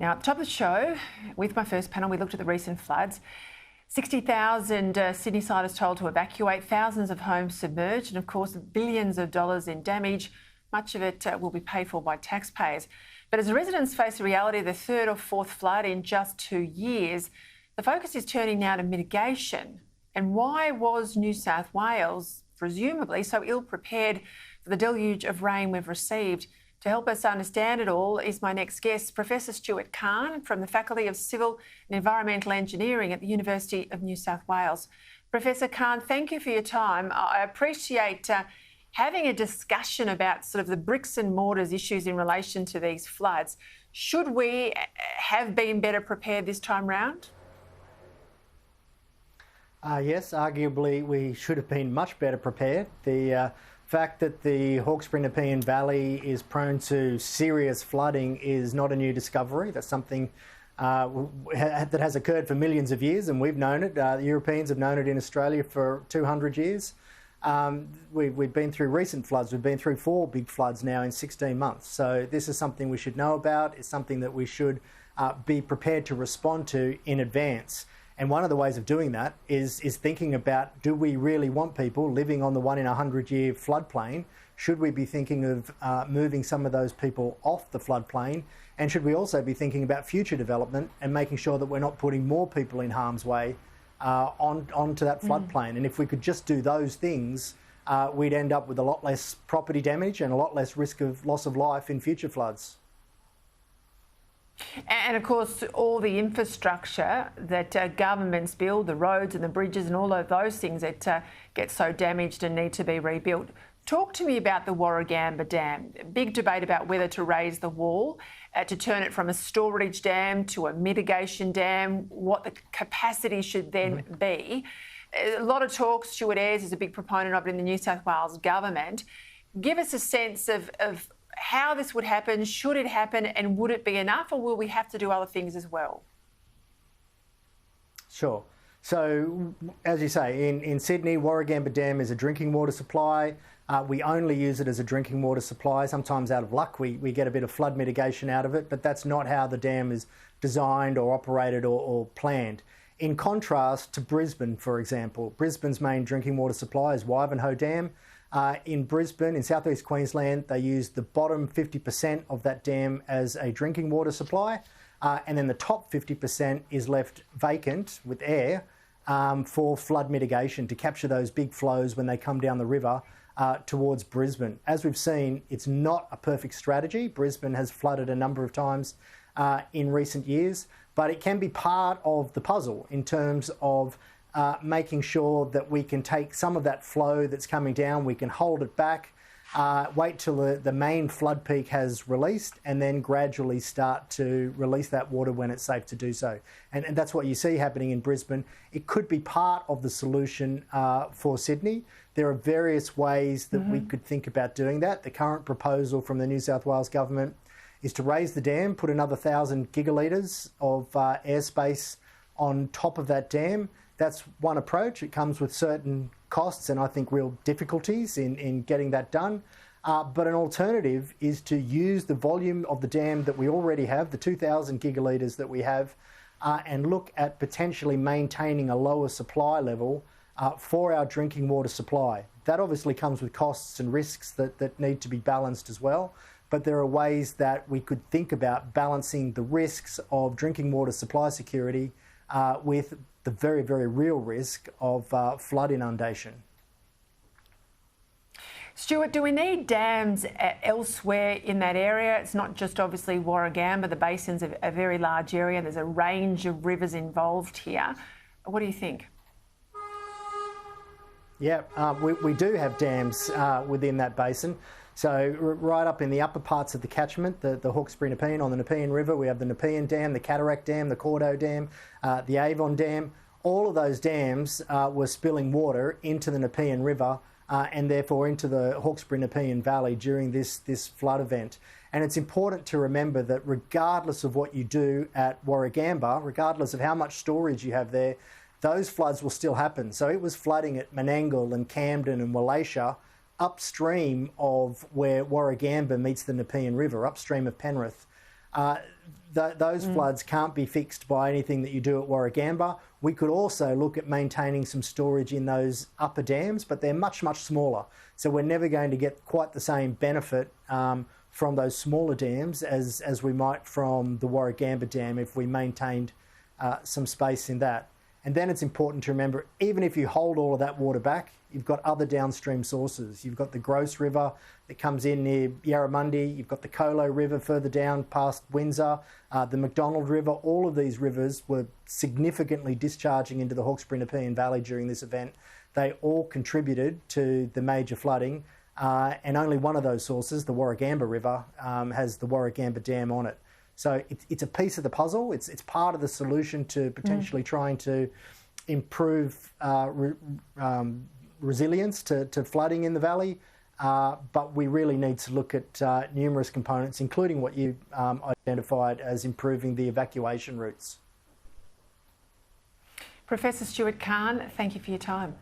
Now, at the top of the show, with my first panel, we looked at the recent floods. 60,000 Sydney-siders told to evacuate, thousands of homes submerged, and of course, billions of dollars in damage. Much of it will be paid for by taxpayers. But as residents face the reality of the third or fourth flood in just 2 years, the focus is turning now to mitigation. And why was New South Wales presumably so ill-prepared for the deluge of rain we've received? To help us understand it all is my next guest, Professor Stuart Khan from the Faculty of Civil and Environmental Engineering at the University of New South Wales. Professor Khan, thank you for your time. I appreciate having a discussion about sort of the bricks and mortars issues in relation to these floods. Should we have been better prepared this time round? Yes, arguably we should have been much better prepared. The fact that the Hawkesbury-Nepean Valley is prone to serious flooding is not a new discovery. That's something that has occurred for millions of years, and we've known it. The Europeans have known it in Australia for 200 years. We've been through recent floods. We've been through 4 big floods now in 16 months. So this is something we should know about. It's something that we should be prepared to respond to in advance. And one of the ways of doing that is thinking about, do we really want people living on the 1 in 100 year floodplain? Should we be thinking of moving some of those people off the floodplain? And should we also be thinking about future development and making sure that we're not putting more people in harm's way onto that floodplain? And if we could just do those things, we'd end up with a lot less property damage and a lot less risk of loss of life in future floods. And of course, all the infrastructure that governments build, the roads and the bridges and all of those things that get so damaged and need to be rebuilt. Talk to me about the Warragamba Dam. Big debate about whether to raise the wall, to turn it from a storage dam to a mitigation dam, what the capacity should then be. A lot of talk. Stuart Ayres is a big proponent of it in the New South Wales government. Give us a sense of how this would happen, should it happen, and would it be enough, or will we have to do other things as well? Sure. So, as you say, in Sydney, Warragamba Dam is a drinking water supply. We only use it as a drinking water supply. Sometimes out of luck, we get a bit of flood mitigation out of it, but that's not how the dam is designed or operated or planned. In contrast to Brisbane, for example, Brisbane's main drinking water supply is Wivenhoe Dam. In Brisbane, in southeast Queensland, they use the bottom 50% of that dam as a drinking water supply, and then the top 50% is left vacant with air for flood mitigation to capture those big flows when they come down the river towards Brisbane. As we've seen, it's not a perfect strategy. Brisbane has flooded a number of times in recent years, but it can be part of the puzzle in terms of making sure that we can take some of that flow that's coming down, we can hold it back, wait till the main flood peak has released, and then gradually start to release that water when it's safe to do so. And that's what you see happening in Brisbane. It could be part of the solution for Sydney. There are various ways that we could think about doing that. The current proposal from the New South Wales government is to raise the dam, put another 1,000 gigalitres of airspace on top of that dam. That's one approach. It comes with certain costs and I think real difficulties in getting that done. But an alternative is to use the volume of the dam that we already have, the 2,000 gigalitres that we have, and look at potentially maintaining a lower supply level for our drinking water supply. That obviously comes with costs and risks that need to be balanced as well. But there are ways that we could think about balancing the risks of drinking water supply security with the very, very real risk of flood inundation. Stuart, do we need dams elsewhere in that area? It's not just obviously Warragamba, the basin's a very large area. There's a range of rivers involved here. What do you think? Yeah, we do have dams within that basin. So right up in the upper parts of the catchment, the Hawkesbury-Nepean on the Nepean River, we have the Nepean Dam, the Cataract Dam, the Cordo Dam, the Avon Dam. All of those dams were spilling water into the Nepean River and therefore into the Hawkesbury-Nepean Valley during this flood event. And it's important to remember that regardless of what you do at Warragamba, regardless of how much storage you have there, those floods will still happen. So it was flooding at Menangle and Camden and Wallacia upstream of where Warragamba meets the Nepean River, upstream of Penrith. Those floods can't be fixed by anything that you do at Warragamba. We could also look at maintaining some storage in those upper dams, but they're much, much smaller. So we're never going to get quite the same benefit from those smaller dams as we might from the Warragamba Dam if we maintained some space in that. And then it's important to remember, even if you hold all of that water back, you've got other downstream sources. You've got the Gross River that comes in near Yarramundi. You've got the Colo River further down past Windsor, the McDonald River. All of these rivers were significantly discharging into the Hawkesbury-Nepean Valley during this event. They all contributed to the major flooding, and only one of those sources, the Warragamba River, has the Warragamba Dam on it. So it's a piece of the puzzle. It's part of the solution to potentially trying to improve resilience to flooding in the valley. But we really need to look at numerous components, including what you identified as improving the evacuation routes. Professor Stuart Khan, thank you for your time.